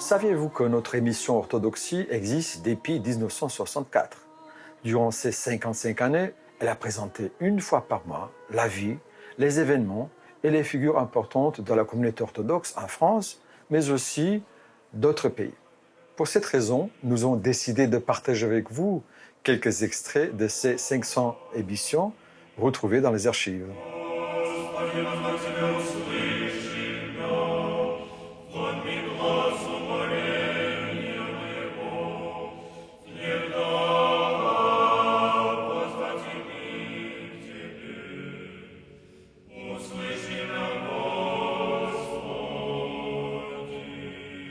Saviez-vous que notre émission Orthodoxie existe depuis 1964? Durant ces 55 années, elle a présenté une fois par mois la vie, les événements et les figures importantes de la communauté orthodoxe en France, mais aussi d'autres pays. Pour cette raison, nous avons décidé de partager avec vous quelques extraits de ces 500 émissions retrouvées dans les archives.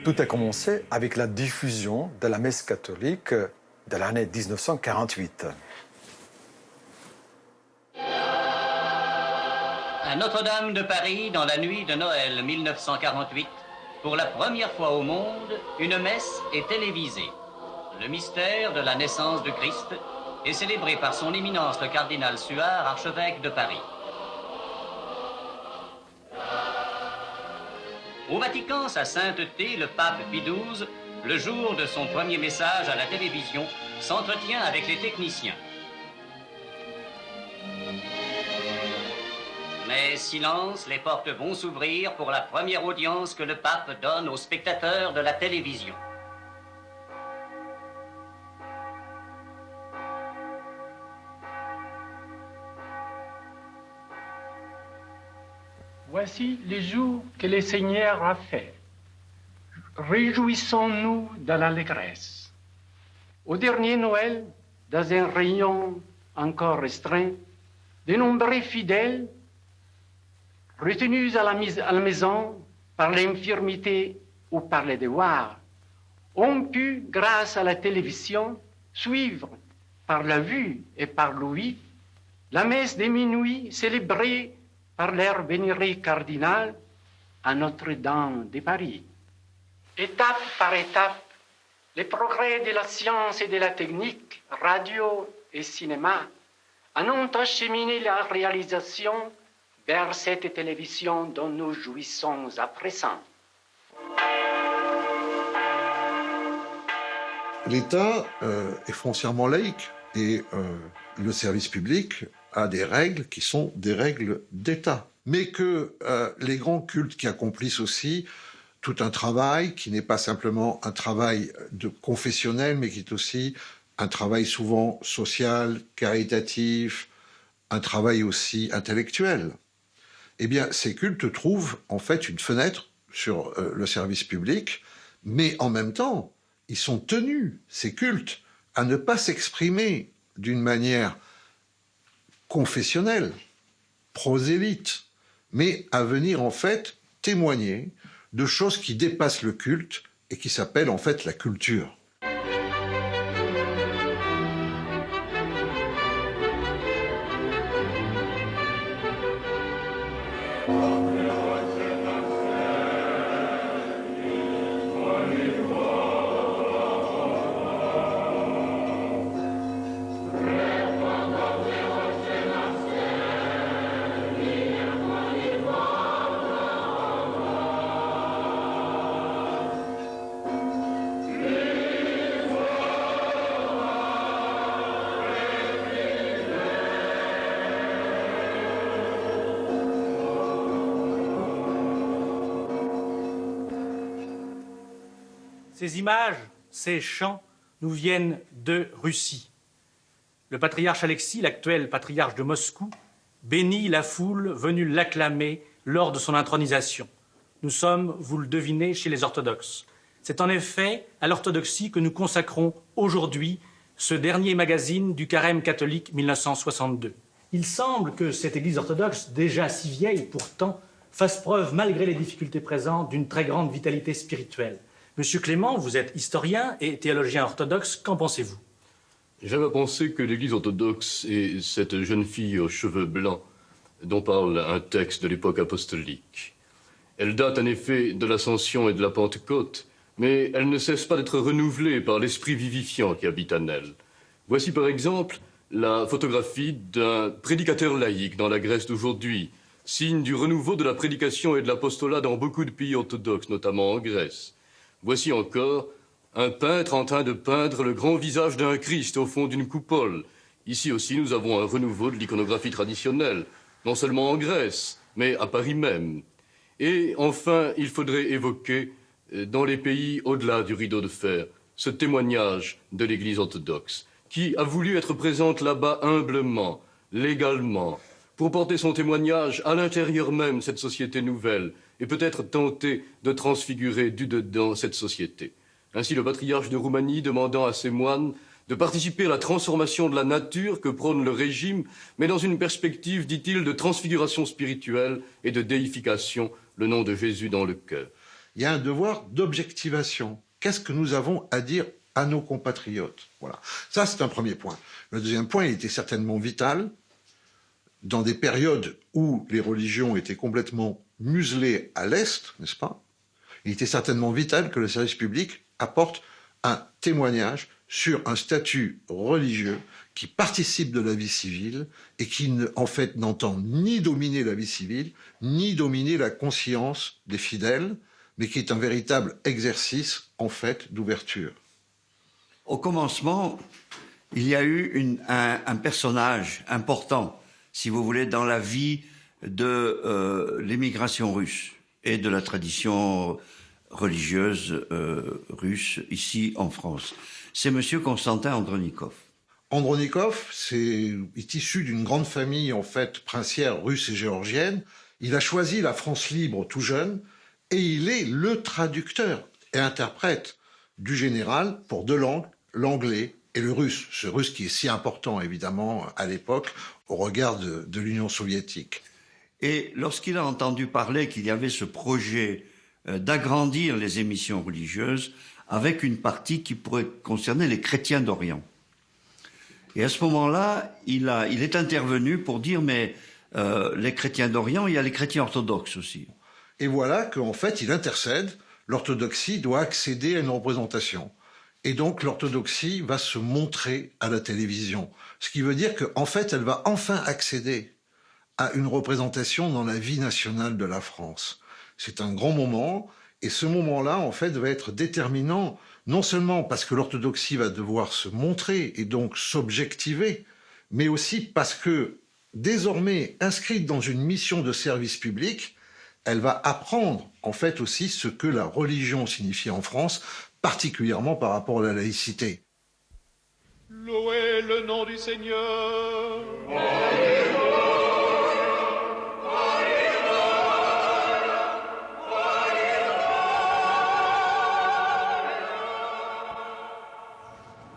Tout a commencé avec la diffusion de la messe catholique de l'année 1948. À Notre-Dame de Paris, dans la nuit de Noël 1948, pour la première fois au monde, une messe est télévisée. Le mystère de la naissance de Christ est célébré par son éminence le cardinal Suard, archevêque de Paris. Au Vatican, sa sainteté, le pape Pie XII, le jour de son premier message à la télévision, s'entretient avec les techniciens. Mais silence, les portes vont s'ouvrir pour la première audience que le pape donne aux spectateurs de la télévision. Voici les jours que le Seigneur a fait. Réjouissons-nous de l'allégresse. Au dernier Noël, dans un rayon encore restreint, de nombreux fidèles, retenus à la maison par l'infirmité ou par les devoirs, ont pu, grâce à la télévision, suivre par la vue et par l'ouïe la messe de minuit célébrée par leur vénéré cardinal à Notre-Dame de Paris. Étape par étape, les progrès de la science et de la technique, radio et cinéma, en ont acheminé la réalisation vers cette télévision dont nous jouissons à présent. L'État est foncièrement laïque et le service public a des règles qui sont des règles d'État. Mais que les grands cultes qui accomplissent aussi tout un travail qui n'est pas simplement un travail confessionnel, mais qui est aussi un travail souvent social, caritatif, un travail aussi intellectuel. Eh bien, ces cultes trouvent en fait une fenêtre sur le service public, mais en même temps, ils sont tenus, ces cultes, à ne pas s'exprimer d'une manière confessionnelle, prosélyte, mais à venir en fait témoigner de choses qui dépassent le culte et qui s'appellent en fait la culture. Ces images, ces chants nous viennent de Russie. Le patriarche Alexis, l'actuel patriarche de Moscou, bénit la foule venue l'acclamer lors de son intronisation. Nous sommes, vous le devinez, chez les orthodoxes. C'est en effet à l'orthodoxie que nous consacrons aujourd'hui ce dernier magazine du Carême catholique 1962. Il semble que cette église orthodoxe, déjà si vieille pourtant, fasse preuve, malgré les difficultés présentes, d'une très grande vitalité spirituelle. Monsieur Clément, vous êtes historien et théologien orthodoxe, qu'en pensez-vous? J'aime à penser que l'Église orthodoxe est cette jeune fille aux cheveux blancs dont parle un texte de l'époque apostolique. Elle date en effet de l'Ascension et de la Pentecôte, mais elle ne cesse pas d'être renouvelée par l'esprit vivifiant qui habite en elle. Voici par exemple la photographie d'un prédicateur laïque dans la Grèce d'aujourd'hui, signe du renouveau de la prédication et de l'apostolat dans beaucoup de pays orthodoxes, notamment en Grèce. Voici encore un peintre en train de peindre le grand visage d'un Christ au fond d'une coupole. Ici aussi, nous avons un renouveau de l'iconographie traditionnelle, non seulement en Grèce, mais à Paris même. Et enfin, il faudrait évoquer, dans les pays au-delà du rideau de fer, ce témoignage de l'Église orthodoxe, qui a voulu être présente là-bas humblement, légalement, pour porter son témoignage à l'intérieur même de cette société nouvelle, et peut-être tenter de transfigurer du dedans cette société. Ainsi, le patriarche de Roumanie demandant à ses moines de participer à la transformation de la nature que prône le régime, mais dans une perspective, dit-il, de transfiguration spirituelle et de déification, le nom de Jésus dans le cœur. Il y a un devoir d'objectivation. Qu'est-ce que nous avons à dire à nos compatriotes? Voilà. Ça, c'est un premier point. Le deuxième point, il était certainement vital dans des périodes où les religions étaient complètement muselées à l'Est, n'est-ce pas? Il était certainement vital que le service public apporte un témoignage sur un statut religieux qui participe de la vie civile et qui, en fait, n'entend ni dominer la vie civile, ni dominer la conscience des fidèles, mais qui est un véritable exercice, en fait, d'ouverture. Au commencement, il y a eu un personnage important, si vous voulez, dans la vie de l'émigration russe et de la tradition religieuse russe ici en France. C'est monsieur Constantin Andronikov. Andronikov, est issu d'une grande famille, en fait, princière russe et géorgienne. Il a choisi la France libre tout jeune et il est le traducteur et interprète du général pour deux langues, l'anglais et le russe. Ce russe qui est si important, évidemment, à l'époque, au regard de l'Union soviétique. Et lorsqu'il a entendu parler qu'il y avait ce projet d'agrandir les émissions religieuses avec une partie qui pourrait concerner les chrétiens d'Orient. Et à ce moment-là, il est intervenu pour dire, mais les chrétiens d'Orient, il y a les chrétiens orthodoxes aussi. Et voilà qu'en fait, il intercède. L'orthodoxie doit accéder à une représentation. Et donc, l'orthodoxie va se montrer à la télévision. Ce qui veut dire qu'en fait, elle va enfin accéder à une représentation dans la vie nationale de la France. C'est un grand moment. Et ce moment-là, en fait, va être déterminant, non seulement parce que l'orthodoxie va devoir se montrer et donc s'objectiver, mais aussi parce que, désormais inscrite dans une mission de service public, elle va apprendre, en fait, aussi ce que la religion signifie en France, particulièrement par rapport à la laïcité. Louez le nom du Seigneur.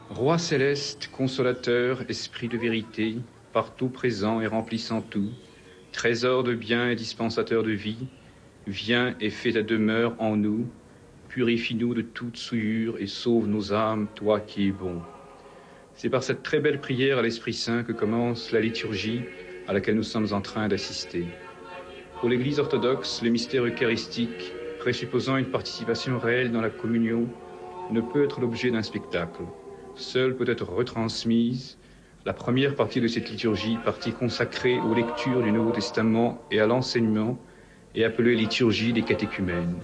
Roi céleste, consolateur, esprit de vérité, partout présent et remplissant tout, trésor de bien et dispensateur de vie, viens et fais ta demeure en nous, purifie-nous de toute souillure et sauve nos âmes, toi qui es bon. C'est par cette très belle prière à l'Esprit Saint que commence la liturgie à laquelle nous sommes en train d'assister. Pour l'Église orthodoxe, le mystère eucharistique, présupposant une participation réelle dans la communion, ne peut être l'objet d'un spectacle. Seule peut être retransmise la première partie de cette liturgie, partie consacrée aux lectures du Nouveau Testament et à l'enseignement, et appelée liturgie des catéchumènes.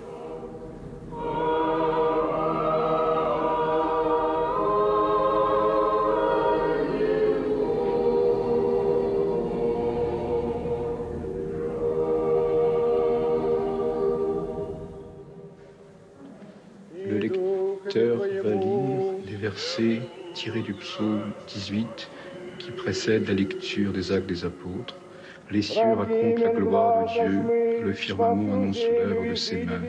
Le lecteur va lire les versets tirés du psaume 18 qui précède la lecture des Actes des Apôtres. Les cieux racontent la gloire de Dieu, le firmament annonce l'œuvre de ses mains.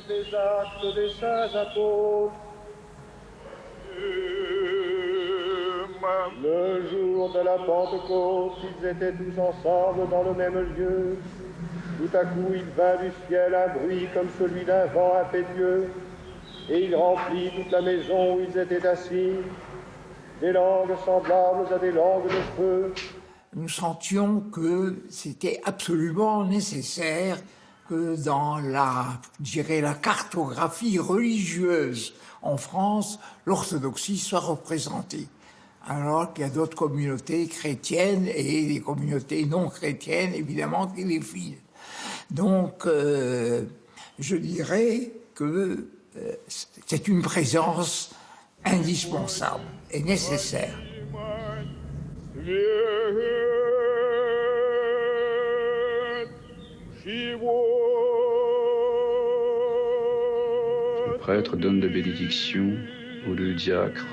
Des actes des saints apôtres. Le jour de la Pentecôte, ils étaient tous ensemble dans le même lieu. Tout à coup, il vint du ciel un bruit comme celui d'un vent impétueux, et il remplit toute la maison où ils étaient assis, des langues semblables à des langues de feu. Nous sentions que c'était absolument nécessaire que dans la cartographie religieuse en France, l'orthodoxie soit représentée. Alors qu'il y a d'autres communautés chrétiennes et des communautés non chrétiennes, évidemment, qui les filent. Donc, je dirais que c'est une présence indispensable et nécessaire. Le prêtre donne la bénédiction aux deux diacres.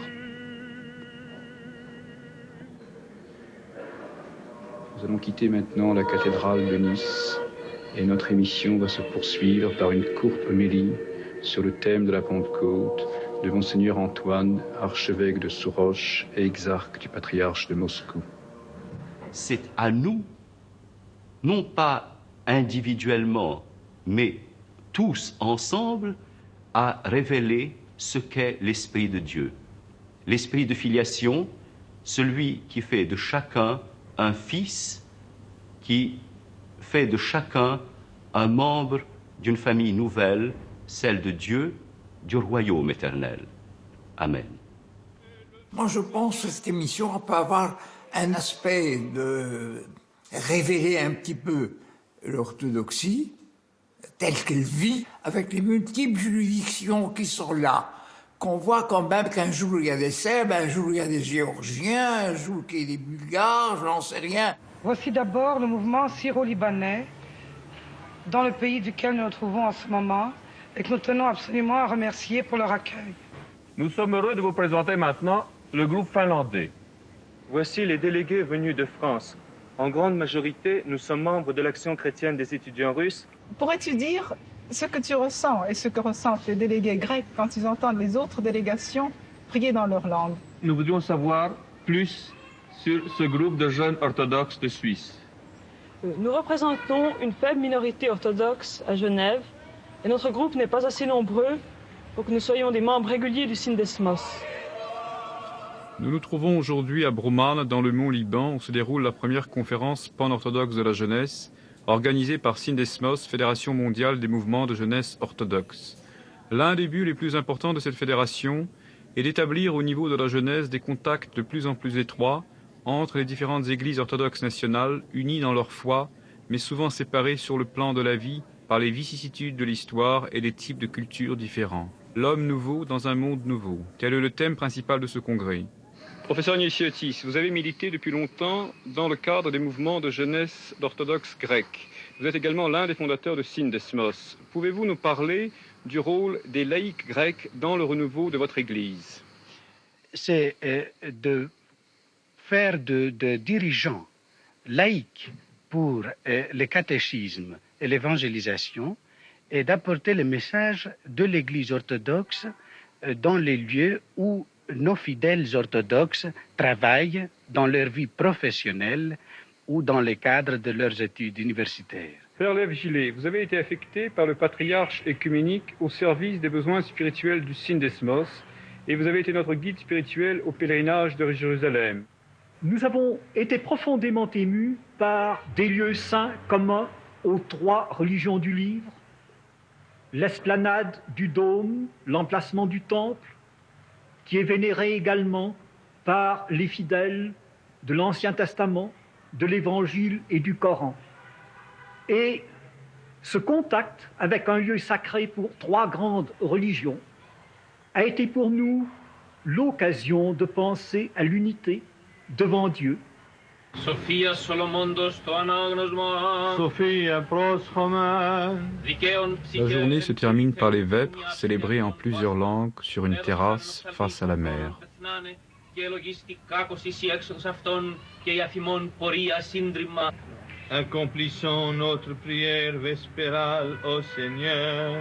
Nous allons quitter maintenant la cathédrale de Nice et notre émission va se poursuivre par une courte homélie sur le thème de la Pentecôte de Monseigneur Antoine, archevêque de Souroche et exarque du patriarche de Moscou. C'est à nous, non pas individuellement, mais tous ensemble, à révéler ce qu'est l'Esprit de Dieu. L'Esprit de filiation, celui qui fait de chacun un fils, qui fait de chacun un membre d'une famille nouvelle, celle de Dieu, du royaume éternel. Amen. Moi, je pense que cette émission peut avoir un aspect de révéler un petit peu l'orthodoxie telle qu'elle vit, avec les multiples juridictions qui sont là, qu'on voit quand même qu'un jour il y a des Serbes, un jour il y a des Géorgiens, un jour il y a des Bulgares, j'en sais rien. Voici d'abord le mouvement syro-libanais, dans le pays duquel nous nous trouvons en ce moment, et que nous tenons absolument à remercier pour leur accueil. Nous sommes heureux de vous présenter maintenant le groupe finlandais. Voici les délégués venus de France. En grande majorité, nous sommes membres de l'Action chrétienne des étudiants russes. Pourrais-tu dire ce que tu ressens et ce que ressentent les délégués grecs quand ils entendent les autres délégations prier dans leur langue? Nous voudrions savoir plus sur ce groupe de jeunes orthodoxes de Suisse. Nous représentons une faible minorité orthodoxe à Genève et notre groupe n'est pas assez nombreux pour que nous soyons des membres réguliers du Syndesmos. Nous nous trouvons aujourd'hui à Brouman, dans le Mont Liban, où se déroule la première conférence pan-orthodoxe de la jeunesse, organisée par Syndesmos, Fédération mondiale des mouvements de jeunesse orthodoxe. L'un des buts les plus importants de cette fédération est d'établir au niveau de la jeunesse des contacts de plus en plus étroits entre les différentes églises orthodoxes nationales, unies dans leur foi, mais souvent séparées sur le plan de la vie par les vicissitudes de l'histoire et des types de cultures différents. L'homme nouveau dans un monde nouveau, tel est le thème principal de ce congrès. Professeur Niésiotis, vous avez milité depuis longtemps dans le cadre des mouvements de jeunesse d'orthodoxes grecs. Vous êtes également l'un des fondateurs de Syndesmos. Pouvez-vous nous parler du rôle des laïcs grecs dans le renouveau de votre Église? C'est de faire de dirigeants laïcs pour le catéchisme et l'évangélisation et d'apporter le message de l'Église orthodoxe dans les lieux où nos fidèles orthodoxes travaillent dans leur vie professionnelle ou dans le cadre de leurs études universitaires. Père Lev Gillet, vous avez été affecté par le patriarche écuménique au service des besoins spirituels du Syndesmos et vous avez été notre guide spirituel au pèlerinage de Jérusalem. Nous avons été profondément émus par des lieux saints communs aux trois religions du livre, l'esplanade du dôme, l'emplacement du temple, qui est vénéré également par les fidèles de l'Ancien Testament, de l'Évangile et du Coran. Et ce contact avec un lieu sacré pour trois grandes religions a été pour nous l'occasion de penser à l'unité devant Dieu. Sophia Solomondos to anagnosma. Sophia proschomen. La journée se termine par les vêpres célébrées en plusieurs langues sur une terrasse face à la mer. Accomplissons notre prière vespérale au Seigneur.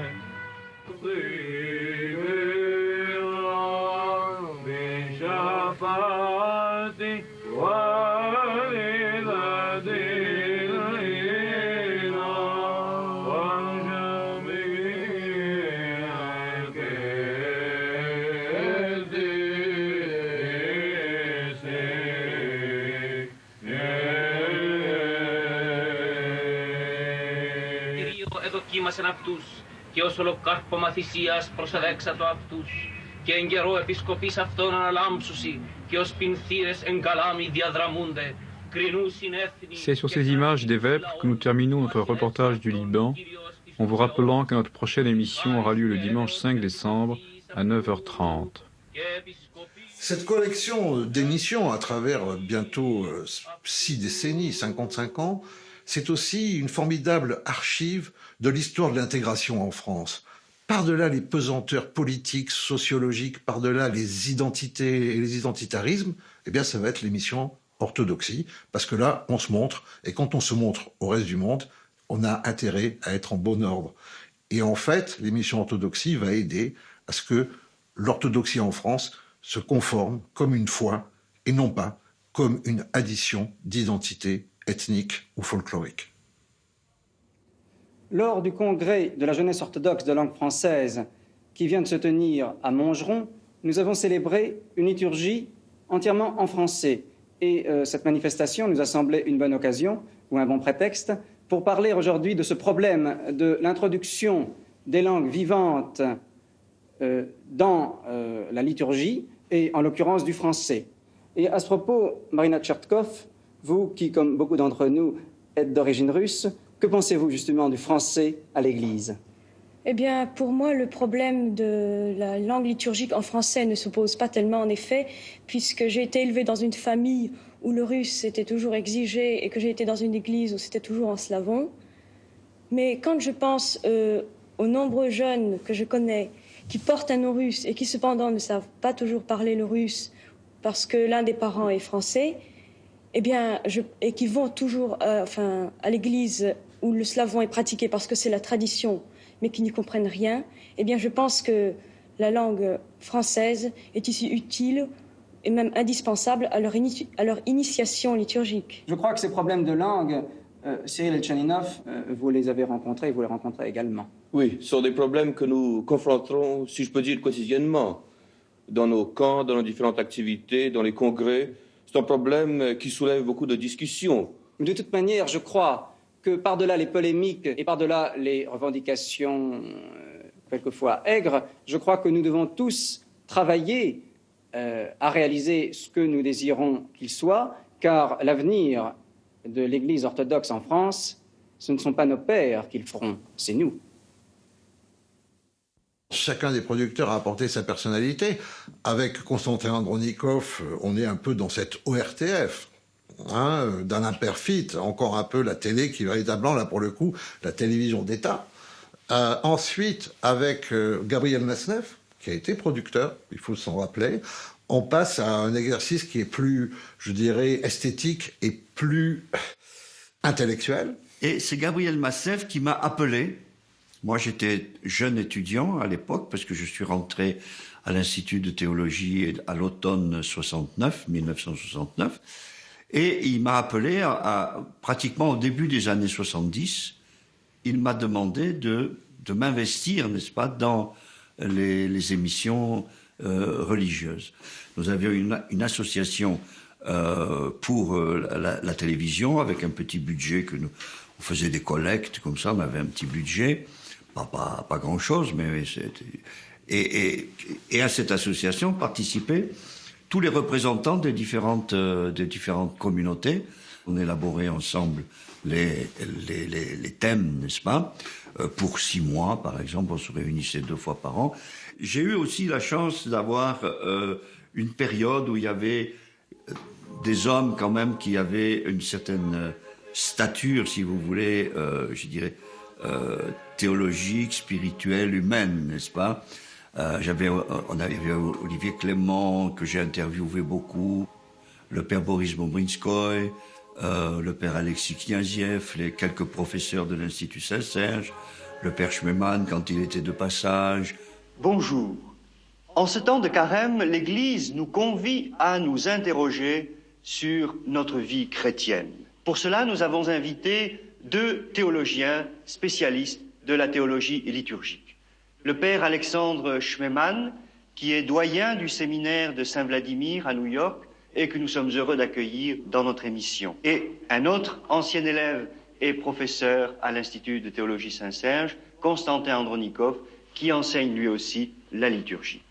εδοκίμασεν αυτούς και ως ολοκάρπωμα θυσίας προσεδέξατο αυτούς και εν καιρό επισκοπής αυτών αναλάμψουσι και ως πινθύρες εν καλάμι διαδραμούνται. C'est sur ces images des vêpres que nous terminons notre reportage du Liban, en vous rappelant que notre prochaine émission aura lieu le dimanche 5 décembre à 9h30. Cette collection d'émissions à travers bientôt 6 décennies, 55 ans, c'est aussi une formidable archive de l'histoire de l'intégration en France. Par-delà les pesanteurs politiques, sociologiques, par-delà les identités et les identitarismes, eh bien ça va être l'émission Orthodoxie, parce que là, on se montre, et quand on se montre au reste du monde, on a intérêt à être en bon ordre. Et en fait, l'émission Orthodoxie va aider à ce que l'orthodoxie en France se conforme comme une foi, et non pas comme une addition d'identités ethniques ou folkloriques. Lors du congrès de la jeunesse orthodoxe de langue française qui vient de se tenir à Montgeron, nous avons célébré une liturgie entièrement en français. Et cette manifestation nous a semblé une bonne occasion ou un bon prétexte pour parler aujourd'hui de ce problème de l'introduction des langues vivantes dans la liturgie et en l'occurrence du français. Et à ce propos, Marina Tchertkov, vous qui, comme beaucoup d'entre nous, êtes d'origine russe, que pensez-vous justement du français à l'Église ? Eh bien, pour moi, le problème de la langue liturgique en français ne se pose pas tellement, en effet, puisque j'ai été élevée dans une famille où le russe était toujours exigé et que j'ai été dans une église où c'était toujours en slavon. Mais quand je pense aux nombreux jeunes que je connais qui portent un nom russe et qui cependant ne savent pas toujours parler le russe parce que l'un des parents est français, eh bien, et qui vont toujours à l'église où le slavon est pratiqué parce que c'est la tradition, mais qui n'y comprennent rien, eh bien, je pense que la langue française est ici utile et même indispensable à leur initiation liturgique. Je crois que ces problèmes de langue, Cyril Elchaninov, vous les avez rencontrés et vous les rencontrez également. Oui, ce sont des problèmes que nous confronterons, si je peux dire, quotidiennement, dans nos camps, dans nos différentes activités, dans les congrès. C'est un problème qui soulève beaucoup de discussions. De toute manière, je crois que par-delà les polémiques et par-delà les revendications quelquefois aigres, je crois que nous devons tous travailler à réaliser ce que nous désirons qu'il soit, car l'avenir de l'Église orthodoxe en France, ce ne sont pas nos pères qui le feront, c'est nous. Chacun des producteurs a apporté sa personnalité. Avec Konstantin Andronikov, on est un peu dans cette ORTF, d'Alain Perfit, encore un peu la télé qui véritablement, là pour le coup, la télévision d'État. Ensuite, avec Gabriel Masnev, qui a été producteur, il faut s'en rappeler, on passe à un exercice qui est plus, je dirais, esthétique et plus intellectuel. Et c'est Gabriel Masnev qui m'a appelé. Moi, j'étais jeune étudiant à l'époque, parce que je suis rentré à l'Institut de théologie à l'automne 1969. Et il m'a appelé pratiquement au début des années 70. Il m'a demandé de m'investir, n'est-ce pas, dans les émissions religieuses. Nous avions une association pour la télévision avec un petit budget on faisait des collectes comme ça, on avait un petit budget, pas grand-chose, mais et à cette association participaient tous les représentants des différentes communautés. On élaborait ensemble les thèmes, n'est-ce pas, pour 6 mois, par exemple, on se réunissait 2 fois par an. J'ai eu aussi la chance d'avoir une période où il y avait des hommes quand même qui avaient une certaine stature, si vous voulez, je dirais, théologique, spirituelle, humaine, n'est-ce pas ? On avait Olivier Clément, que j'ai interviewé beaucoup, le père Boris Bobrinskoy, le père Alexis Kniaziev, les quelques professeurs de l'Institut Saint-Serge, le père Schmemann quand il était de passage. Bonjour. En ce temps de carême, l'Église nous convie à nous interroger sur notre vie chrétienne. Pour cela, nous avons invité 2 théologiens spécialistes de la théologie liturgique. Le père Alexandre Schmemann, qui est doyen du séminaire de Saint-Vladimir à New York et que nous sommes heureux d'accueillir dans notre émission. Et un autre ancien élève est professeur à l'Institut de théologie Saint-Serge, Constantin Andronikov, qui enseigne lui aussi la liturgie.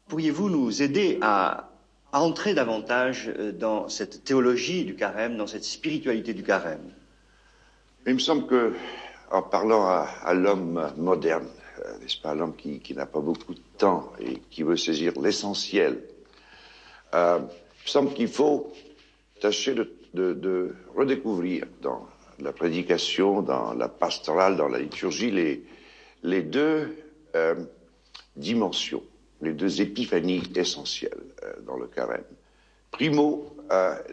Pourriez-vous nous aider à entrer davantage dans cette théologie du carême, dans cette spiritualité du carême? Il me semble que, en parlant à l'homme moderne, n'est-ce pas, l'homme qui n'a pas beaucoup de temps et qui veut saisir l'essentiel, il me semble qu'il faut tâcher de redécouvrir dans la prédication, dans la pastorale, dans la liturgie, les deux dimensions, les deux épiphanies essentielles dans le carême. Primo,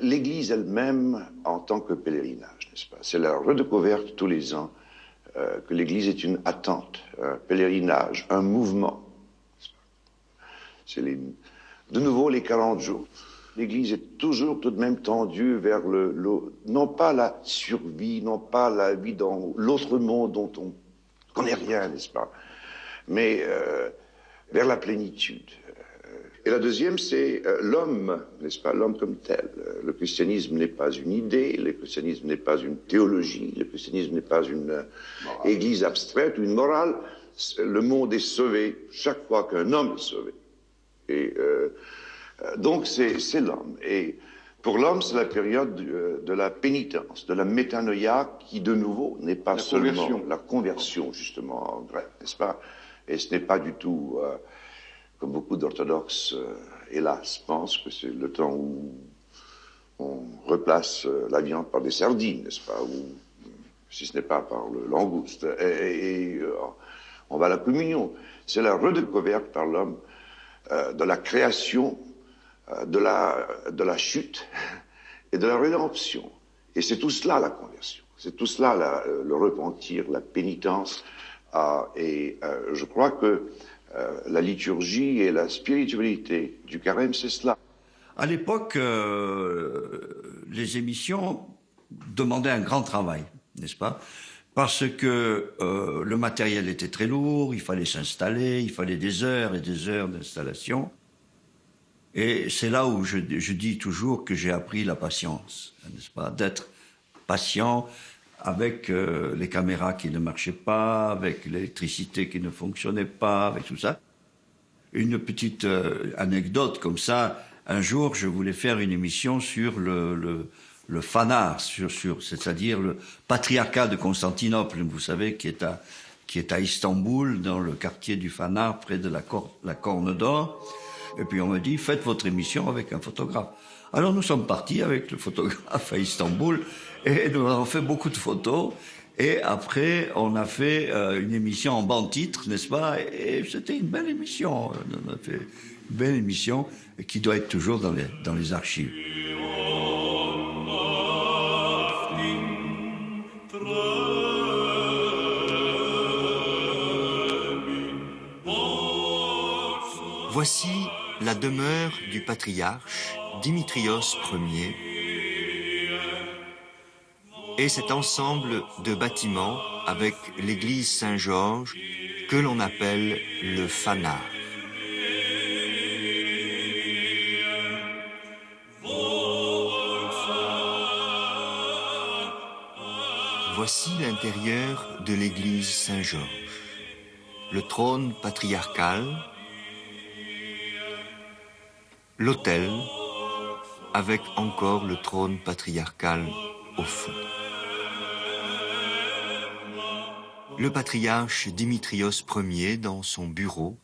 l'Église elle-même en tant que pèlerinage, n'est-ce pas? C'est la redécouverte tous les ans que l'Église est une attente, un pèlerinage, un mouvement. C'est de nouveau les 40 jours. L'Église est toujours tout de même tendue vers non pas la survie, non pas la vie dans l'autre monde dont on connaît rien, n'est-ce pas, mais vers la plénitude. Et la deuxième, c'est l'homme, n'est-ce pas, l'homme comme tel. Le christianisme n'est pas une idée, le christianisme n'est pas une théologie, le christianisme n'est pas une église abstraite, une morale. Le monde est sauvé chaque fois qu'un homme est sauvé. Et donc c'est l'homme. Et pour l'homme, c'est la période de la pénitence, de la métanoïa, qui de nouveau n'est pas seulement la conversion, justement, en grec, n'est-ce pas? Et ce n'est pas du tout... comme beaucoup d'orthodoxes, hélas, pensent que c'est le temps où on replace la viande par des sardines, n'est-ce pas, ou si ce n'est pas par le langouste, et on va à la communion. C'est la redécouverte par l'homme de la création, de la chute et de la rédemption. Et c'est tout cela la conversion, c'est tout cela le repentir, la pénitence, et je crois que la liturgie et la spiritualité du carême, c'est cela. À l'époque, les émissions demandaient un grand travail, n'est-ce pas? Parce que le matériel était très lourd, il fallait s'installer, il fallait des heures et des heures d'installation. Et c'est là où je dis toujours que j'ai appris la patience, n'est-ce pas? D'être patient avec les caméras qui ne marchaient pas, avec l'électricité qui ne fonctionnait pas, avec tout ça. Une petite anecdote comme ça, un jour je voulais faire une émission sur le Phanar, c'est-à-dire le patriarcat de Constantinople, vous savez, qui est à Istanbul, dans le quartier du Phanar, près de la Corne d'Or. Et puis on me dit, faites votre émission avec un photographe. Alors nous sommes partis avec le photographe à Istanbul, et nous avons fait beaucoup de photos, et après on a fait une émission en bande-titre, n'est-ce pas? Et c'était une belle émission, on a fait une belle émission qui doit être toujours dans les archives. Voici la demeure du patriarche Dimitrios Ier et cet ensemble de bâtiments avec l'église Saint-Georges que l'on appelle le Phanar. Voici l'intérieur de l'église Saint-Georges. Le trône patriarcal, l'autel, avec encore le trône patriarcal au fond. Le patriarche Dimitrios Ier dans son bureau,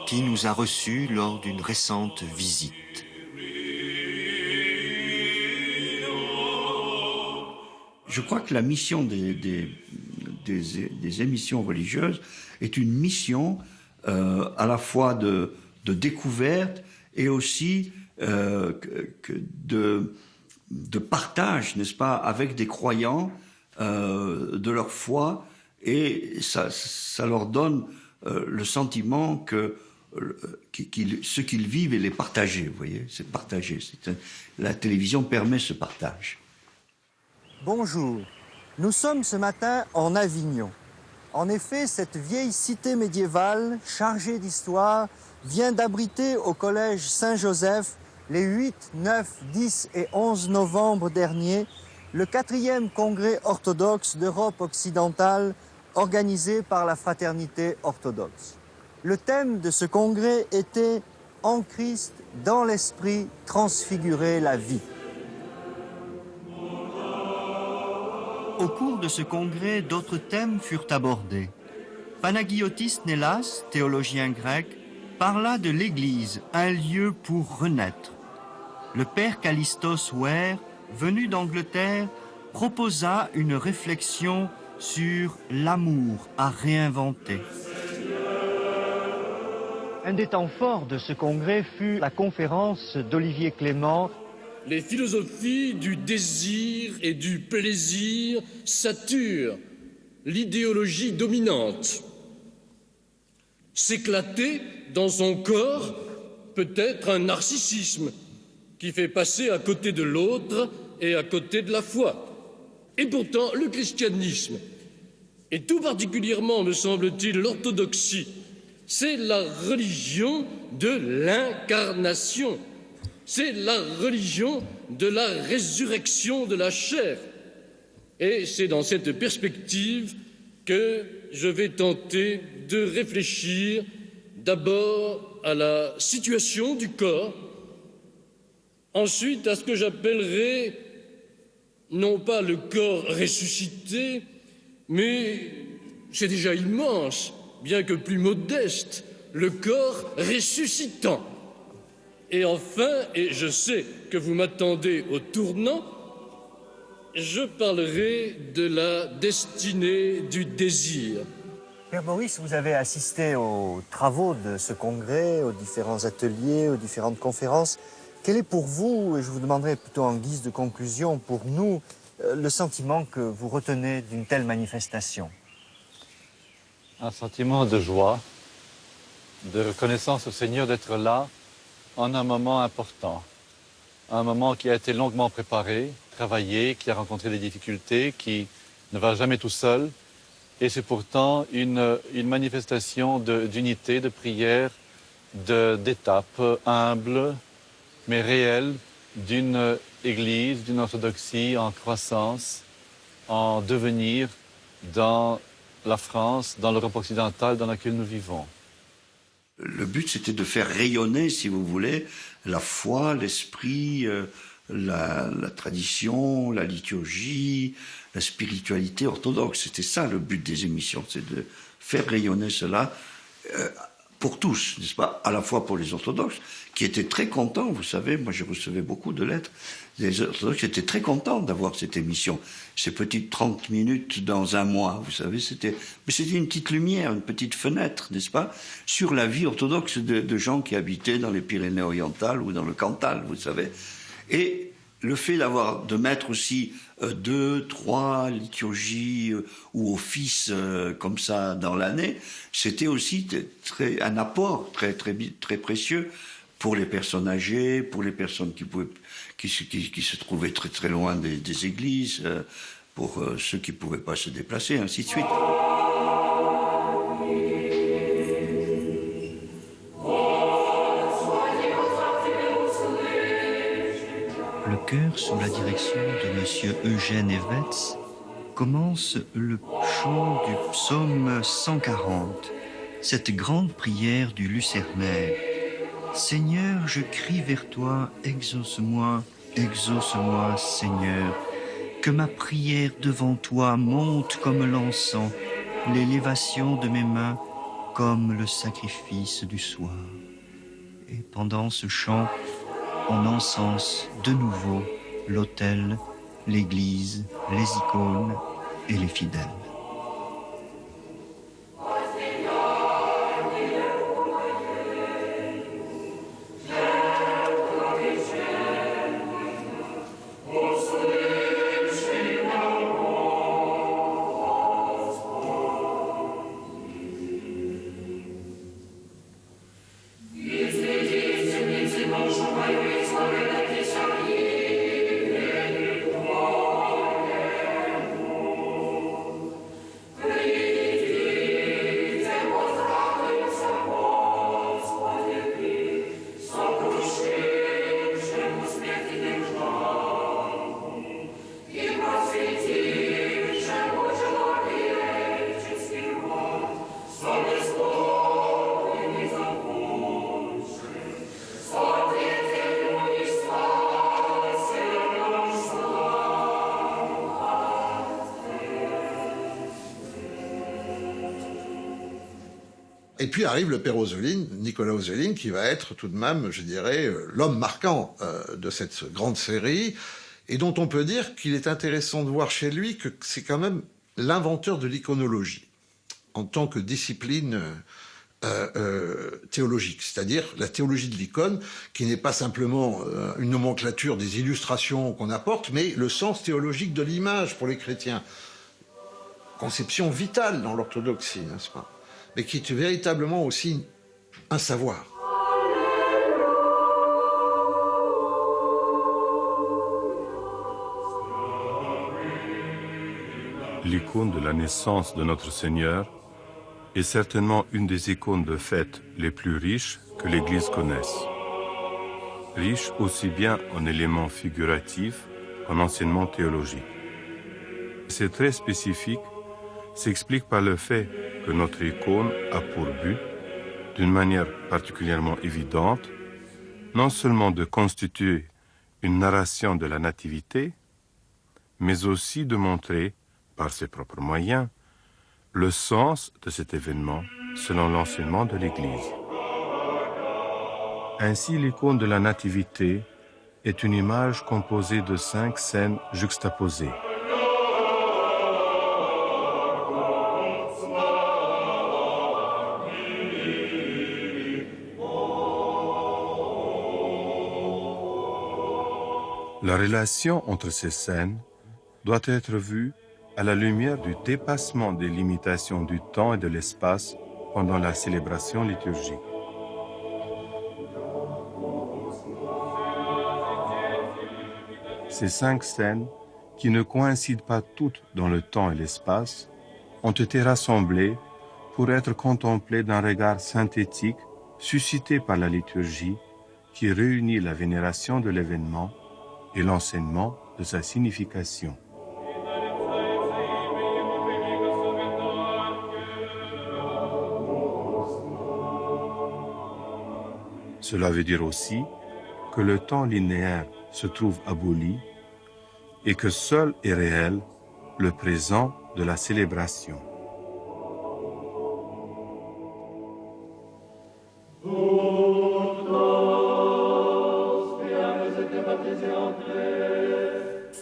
qui nous a reçus lors d'une récente visite. Je crois que la mission des émissions religieuses est une mission à la fois de découverte et aussi de partage, n'est-ce pas, avec des croyants de leur foi, et ça leur donne le sentiment que ce qu'ils vivent, il est partagé, vous voyez, c'est partagé. La télévision permet ce partage. Bonjour, nous sommes ce matin en Avignon. En effet, cette vieille cité médiévale, chargée d'histoire, vient d'abriter au collège Saint-Joseph les 8, 9, 10 et 11 novembre dernier le 4e congrès orthodoxe d'Europe occidentale organisé par la Fraternité orthodoxe. Le thème de ce congrès était « En Christ, dans l'esprit, transfigurer la vie ». Au cours de ce congrès, d'autres thèmes furent abordés. Panagiotis Nélas, théologien grec, parla de l'Église, un lieu pour renaître. Le père Callistos Ware, venu d'Angleterre, proposa une réflexion sur l'amour à réinventer. Un des temps forts de ce congrès fut la conférence d'Olivier Clément. Les philosophies du désir et du plaisir saturent l'idéologie dominante. S'éclater dans son corps peut être un narcissisme qui fait passer à côté de l'autre et à côté de la foi. Et pourtant, le christianisme, et tout particulièrement, me semble-t-il, l'orthodoxie, c'est la religion de l'incarnation. C'est la religion de la résurrection de la chair. Et c'est dans cette perspective que je vais tenter de réfléchir d'abord à la situation du corps, ensuite à ce que j'appellerais non pas le corps ressuscité, mais c'est déjà immense, bien que plus modeste, le corps ressuscitant. Et enfin, et je sais que vous m'attendez au tournant, je parlerai de la destinée du désir. Père Maurice, vous avez assisté aux travaux de ce congrès, aux différents ateliers, aux différentes conférences. Quel est pour vous, et je vous demanderai plutôt en guise de conclusion, pour nous, le sentiment que vous retenez d'une telle manifestation? Un sentiment de joie, de reconnaissance au Seigneur d'être là en un moment important. Un moment qui a été longuement préparé, travaillé, qui a rencontré des difficultés, qui ne va jamais tout seul. Et c'est pourtant une manifestation d'unité, de prière, d'étape humble, mais réelle, d'une Église, d'une orthodoxie en croissance, en devenir dans la France, dans l'Europe occidentale dans laquelle nous vivons. Le but, c'était de faire rayonner, si vous voulez, la foi, l'esprit, la tradition, la liturgie, la spiritualité orthodoxe. C'était ça le but des émissions, c'est de faire rayonner cela pour tous, n'est-ce pas? À la fois pour les orthodoxes, qui étaient très contents, vous savez, moi je recevais beaucoup de lettres, les orthodoxes étaient très contents d'avoir cette émission, ces petites 30 minutes dans un mois, vous savez, c'était une petite lumière, une petite fenêtre, n'est-ce pas, sur la vie orthodoxe de gens qui habitaient dans les Pyrénées-Orientales ou dans le Cantal, vous savez. Et le fait de mettre aussi 2, 3 liturgies ou offices comme ça dans l'année, c'était aussi un apport très précieux pour les personnes âgées, pour les personnes qui se trouvaient très très loin des églises, pour ceux qui ne pouvaient pas se déplacer, ainsi de suite. Le chœur, sous la direction de M. Eugène Evetz, commence le chant du psaume 140, cette grande prière du lucernaire. Seigneur, je crie vers toi, exauce-moi, exauce-moi, Seigneur. Que ma prière devant toi monte comme l'encens, l'élévation de mes mains comme le sacrifice du soir. Et pendant ce chant, on encense de nouveau l'autel, l'église, les icônes et les fidèles. Et puis arrive le père Hauseline, Nicolas Hauseline, qui va être tout de même, je dirais, l'homme marquant de cette grande série, et dont on peut dire qu'il est intéressant de voir chez lui que c'est quand même l'inventeur de l'iconologie, en tant que discipline théologique, c'est-à-dire la théologie de l'icône, qui n'est pas simplement une nomenclature des illustrations qu'on apporte, mais le sens théologique de l'image pour les chrétiens. Conception vitale dans l'orthodoxie, n'est-ce pas ? Mais qui est véritablement aussi un savoir. L'icône de la naissance de notre Seigneur est certainement une des icônes de fête les plus riches que l'Église connaisse. Riche aussi bien en éléments figuratifs qu'en enseignements théologiques. C'est très spécifique s'explique par le fait que notre icône a pour but, d'une manière particulièrement évidente, non seulement de constituer une narration de la nativité, mais aussi de montrer, par ses propres moyens, le sens de cet événement selon l'enseignement de l'Église. Ainsi, l'icône de la nativité est une image composée de 5 scènes juxtaposées. La relation entre ces scènes doit être vue à la lumière du dépassement des limitations du temps et de l'espace pendant la célébration liturgique. Ces 5 scènes, qui ne coïncident pas toutes dans le temps et l'espace, ont été rassemblées pour être contemplées d'un regard synthétique suscité par la liturgie qui réunit la vénération de l'événement et l'enseignement de sa signification. Cela veut dire aussi que le temps linéaire se trouve aboli et que seul est réel le présent de la célébration.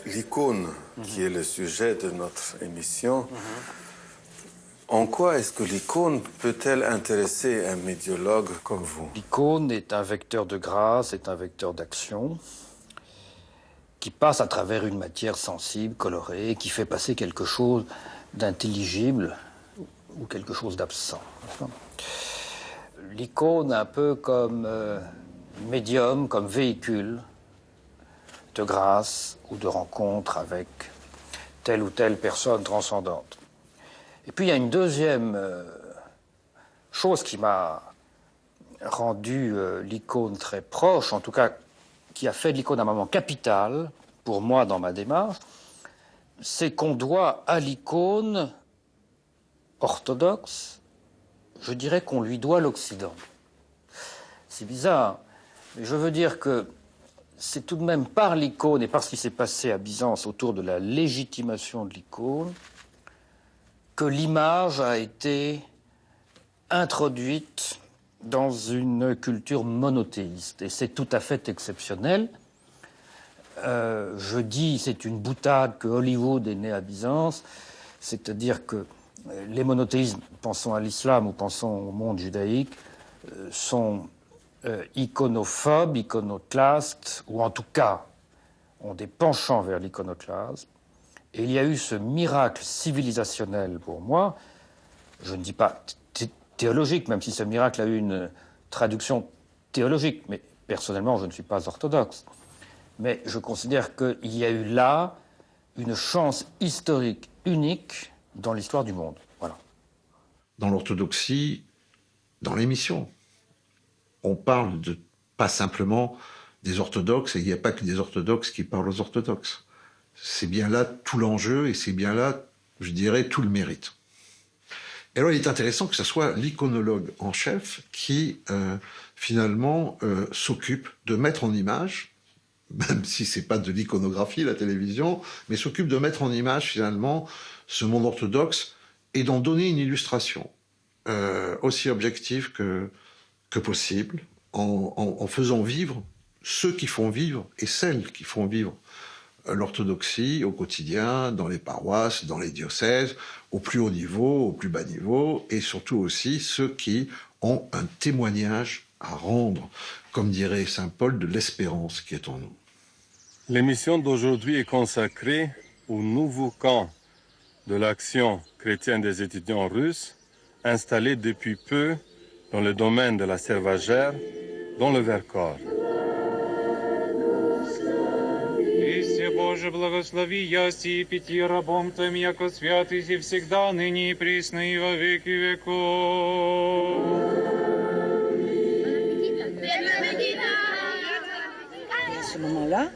L'icône, qui est le sujet de notre émission, en quoi est-ce que l'icône peut-elle intéresser un médiologue comme vous? L'icône est un vecteur de grâce, est un vecteur d'action qui passe à travers une matière sensible, colorée, qui fait passer quelque chose d'intelligible ou quelque chose d'absent. L'icône, un peu comme médium, comme véhicule de grâce ou de rencontre avec telle ou telle personne transcendante. Et puis il y a une deuxième chose qui m'a rendu l'icône très proche, en tout cas qui a fait de l'icône un moment capital pour moi dans ma démarche, c'est qu'on doit à l'icône orthodoxe, je dirais qu'on lui doit l'Occident. C'est bizarre, mais je veux dire que c'est tout de même par l'icône et par ce qui s'est passé à Byzance autour de la légitimation de l'icône que l'image a été introduite dans une culture monothéiste. Et c'est tout à fait exceptionnel. Je dis, c'est une boutade que Hollywood est né à Byzance, c'est-à-dire que les monothéismes, pensons à l'islam ou pensons au monde judaïque, sont iconophobes, iconoclastes, ou en tout cas ont des penchants vers l'iconoclasme. Et il y a eu ce miracle civilisationnel pour moi, je ne dis pas théologique, même si ce miracle a eu une traduction théologique, mais personnellement je ne suis pas orthodoxe. Mais je considère qu'il y a eu là une chance historique unique dans l'histoire du monde. Voilà. Dans l'orthodoxie, dans l'émission, on parle pas simplement des orthodoxes, et il n'y a pas que des orthodoxes qui parlent aux orthodoxes. C'est bien là tout l'enjeu, et c'est bien là, je dirais, tout le mérite. Et alors il est intéressant que ce soit l'iconologue en chef qui, finalement, s'occupe de mettre en image, même si c'est pas de l'iconographie, la télévision, mais s'occupe de mettre en image, finalement, ce monde orthodoxe, et d'en donner une illustration. aussi objectif que possible, en faisant vivre ceux qui font vivre et celles qui font vivre l'orthodoxie au quotidien, dans les paroisses, dans les diocèses, au plus haut niveau, au plus bas niveau, et surtout aussi ceux qui ont un témoignage à rendre, comme dirait saint Paul, de l'espérance qui est en nous. L'émission d'aujourd'hui est consacrée au nouveau camp de l'Action chrétienne des étudiants russes, installé depuis peu dans le domaine de la Servagère, dans le Vercors. Боже, благослови яси и пяти рабом Твоим, яко святый и всегда, ныне и присно и во веки веков. À ce moment-là,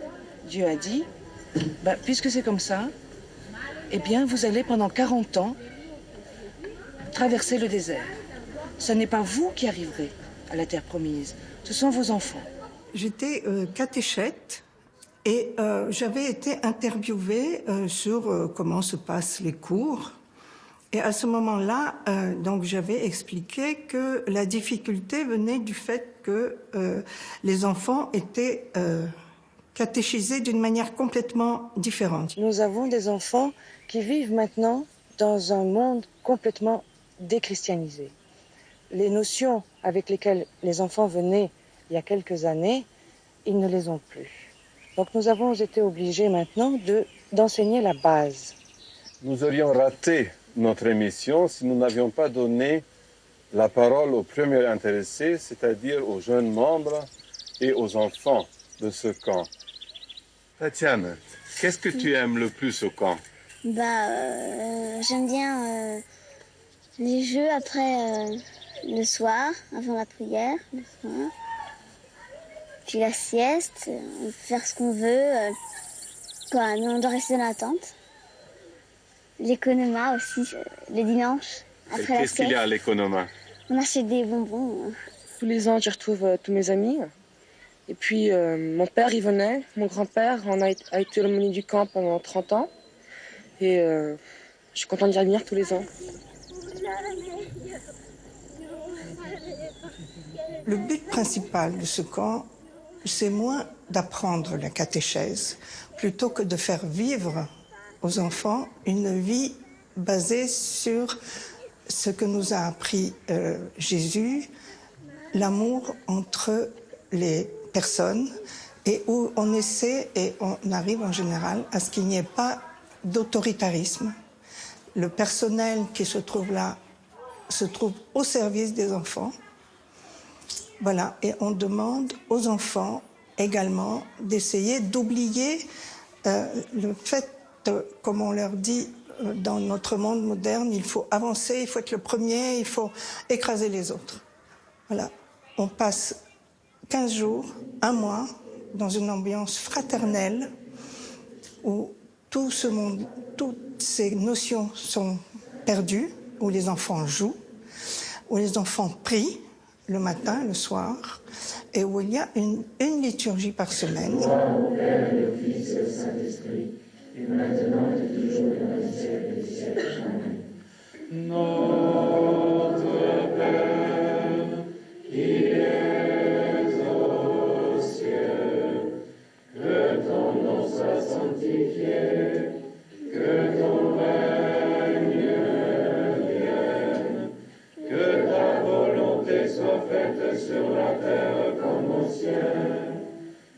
Dieu a dit, puisque c'est comme ça, eh bien, vous allez pendant 40 ans traverser le désert. Ce n'est pas vous qui arriverez à la terre promise, ce sont vos enfants. J'étais catéchète. Et j'avais été interviewée sur comment se passent les cours. Et à ce moment-là, donc j'avais expliqué que la difficulté venait du fait que les enfants étaient catéchisés d'une manière complètement différente. Nous avons des enfants qui vivent maintenant dans un monde complètement déchristianisé. Les notions avec lesquelles les enfants venaient il y a quelques années, ils ne les ont plus. Donc nous avons été obligés maintenant d'enseigner la base. Nous aurions raté notre émission si nous n'avions pas donné la parole aux premiers intéressés, c'est-à-dire aux jeunes membres et aux enfants de ce camp. Tatiana, qu'est-ce que tu aimes le plus au camp? J'aime bien les jeux après le soir, avant la prière, le soir. Puis la sieste, on peut faire ce qu'on veut, mais on doit rester dans la tente. L'économa aussi, le dimanche, après la sieste. Qu'est-ce qu'il y a à l'économa? On achète des bonbons. Tous les ans, j'y retrouve tous mes amis. Et puis, mon père, il venait. Mon grand-père a été l'aumônier du camp pendant 30 ans. Et je suis contente d'y revenir tous les ans. Le but principal de ce camp, c'est moins d'apprendre la catéchèse, plutôt que de faire vivre aux enfants une vie basée sur ce que nous a appris Jésus, l'amour entre les personnes, et où on essaie, et on arrive en général, à ce qu'il n'y ait pas d'autoritarisme. Le personnel qui se trouve là se trouve au service des enfants. Voilà, et on demande aux enfants également d'essayer d'oublier le fait, comme on leur dit dans notre monde moderne, il faut avancer, il faut être le premier, il faut écraser les autres. Voilà, on passe 15 jours, un mois, dans une ambiance fraternelle où tout ce monde, toutes ces notions sont perdues, où les enfants jouent, où les enfants prient, le matin, le soir, et où il y a une liturgie par semaine. Le Fils et le Saint-Esprit, et maintenant et toujours dans les siècles des siècles. Amen. Notre Père, qui es aux cieux, que ton nom soit sanctifié, que ton règne vienne, que ta volonté soit faite sur la terre comme au ciel.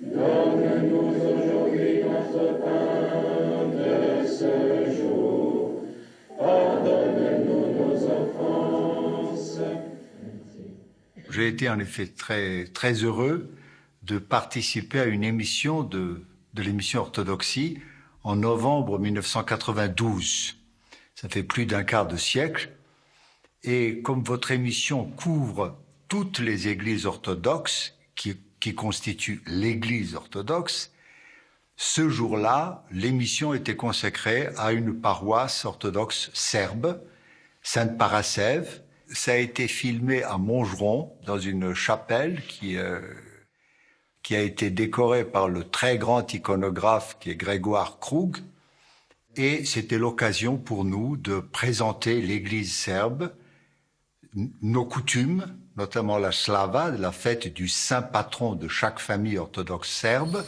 Donne-nous aujourd'hui notre pain de ce jour. Pardonne-nous nos offenses. J'ai été en effet très, très heureux de participer à une émission de l'émission Orthodoxie en novembre 1992. Ça fait plus d'un quart de siècle. Et comme votre émission couvre toutes les églises orthodoxes qui constituent l'église orthodoxe, ce jour-là, l'émission était consacrée à une paroisse orthodoxe serbe, Sainte Parascève. Ça a été filmé à Montgeron, dans une chapelle qui a été décorée par le très grand iconographe qui est Grégoire Krug. Et c'était l'occasion pour nous de présenter l'église serbe, nos coutumes, notamment la slava, la fête du saint patron de chaque famille orthodoxe serbe.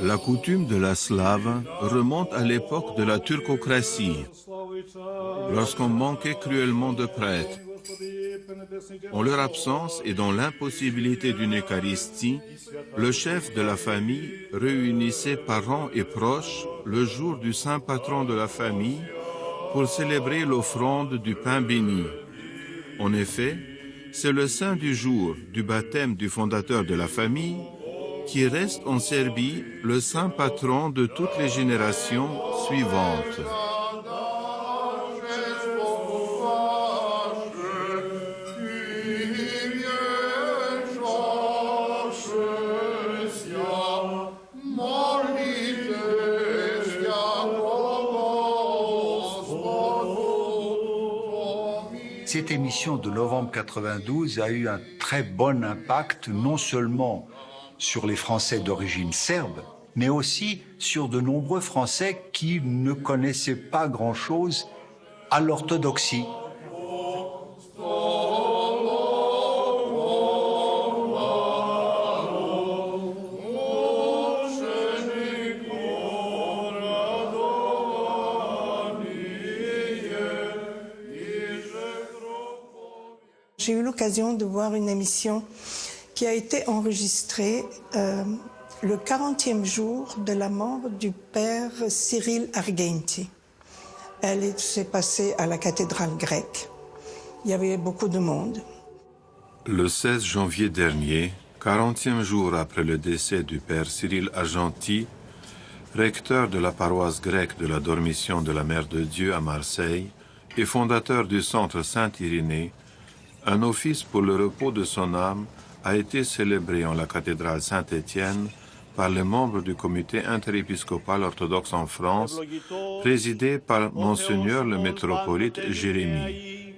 La coutume de la slave remonte à l'époque de la turcocratie, lorsqu'on manquait cruellement de prêtres. En leur absence et dans l'impossibilité d'une Eucharistie, le chef de la famille réunissait parents et proches le jour du saint patron de la famille pour célébrer l'offrande du pain béni. En effet, c'est le saint du jour du baptême du fondateur de la famille qui reste en Serbie le saint patron de toutes les générations suivantes. Cette émission de novembre 92 a eu un très bon impact, non seulement sur les Français d'origine serbe, mais aussi sur de nombreux Français qui ne connaissaient pas grand-chose à l'orthodoxie. J'ai eu l'occasion de voir une émission qui a été enregistrée le 40e jour de la mort du père Cyril Argenti. Elle s'est passée à la cathédrale grecque. Il y avait beaucoup de monde. Le 16 janvier dernier, 40e jour après le décès du père Cyril Argenti, recteur de la paroisse grecque de la Dormition de la Mère de Dieu à Marseille et fondateur du centre Saint-Irénée, un office pour le repos de son âme a été célébré en la cathédrale Saint-Étienne par les membres du comité interépiscopal orthodoxe en France, présidé par Monseigneur le métropolite Jérémie.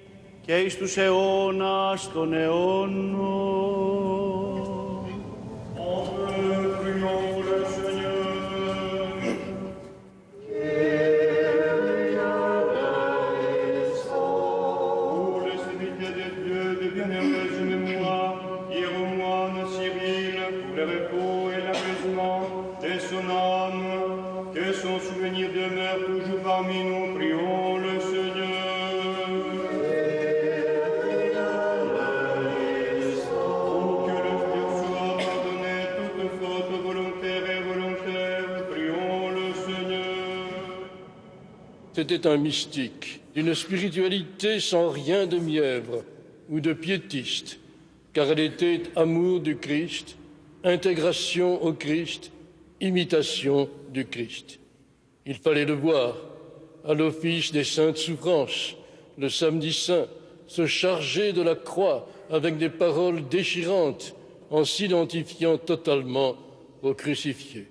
C'était un mystique, d'une spiritualité sans rien de mièvre ou de piétiste, car elle était amour du Christ, intégration au Christ, imitation du Christ. Il fallait le voir à l'office des saintes souffrances, le samedi saint, se charger de la croix avec des paroles déchirantes en s'identifiant totalement au crucifié.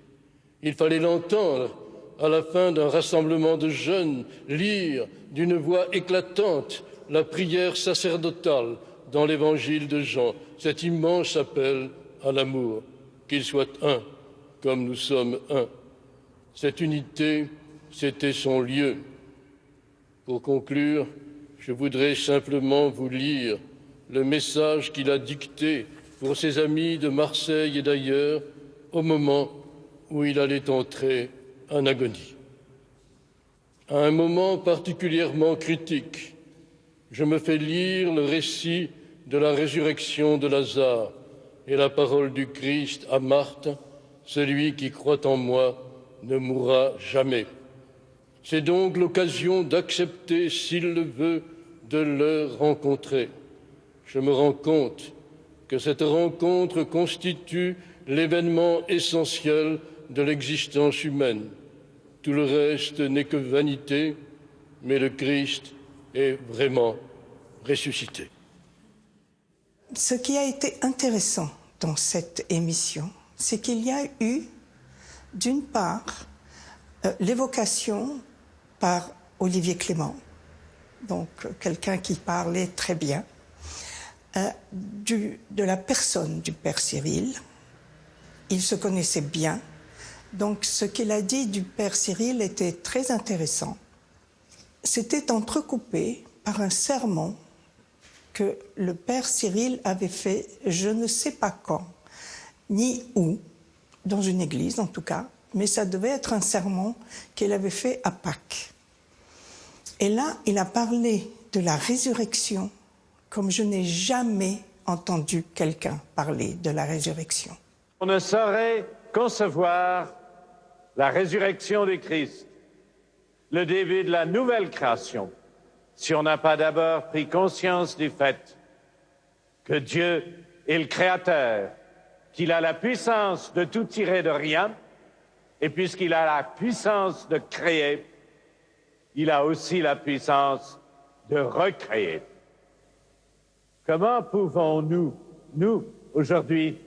Il fallait l'entendre à la fin d'un rassemblement de jeunes lire d'une voix éclatante la prière sacerdotale dans l'évangile de Jean, cet immense appel à l'amour, qu'il soit un comme nous sommes un. Cette unité, c'était son lieu. Pour conclure, je voudrais simplement vous lire le message qu'il a dicté pour ses amis de Marseille et d'ailleurs au moment où il allait entrer en agonie. À un moment particulièrement critique, je me fais lire le récit de la résurrection de Lazare et la parole du Christ à Marthe, celui qui croit en moi ne mourra jamais. C'est donc l'occasion d'accepter, s'il le veut, de le rencontrer. Je me rends compte que cette rencontre constitue l'événement essentiel de l'existence humaine. Tout le reste n'est que vanité, mais le Christ est vraiment ressuscité. Ce qui a été intéressant dans cette émission, c'est qu'il y a eu, d'une part, l'évocation par Olivier Clément, donc quelqu'un qui parlait très bien, de la personne du Père Cyril. Il se connaissait bien, donc ce qu'il a dit du Père Cyril était très intéressant. C'était entrecoupé par un sermon que le Père Cyril avait fait, je ne sais pas quand, ni où, dans une église en tout cas, mais ça devait être un sermon qu'il avait fait à Pâques. Et là, il a parlé de la résurrection comme je n'ai jamais entendu quelqu'un parler de la résurrection. On ne saurait concevoir la résurrection du Christ, le début de la nouvelle création, si on n'a pas d'abord pris conscience du fait que Dieu est le Créateur, qu'il a la puissance de tout tirer de rien, et puisqu'il a la puissance de créer, il a aussi la puissance de recréer. Comment pouvons-nous, nous, aujourd'hui,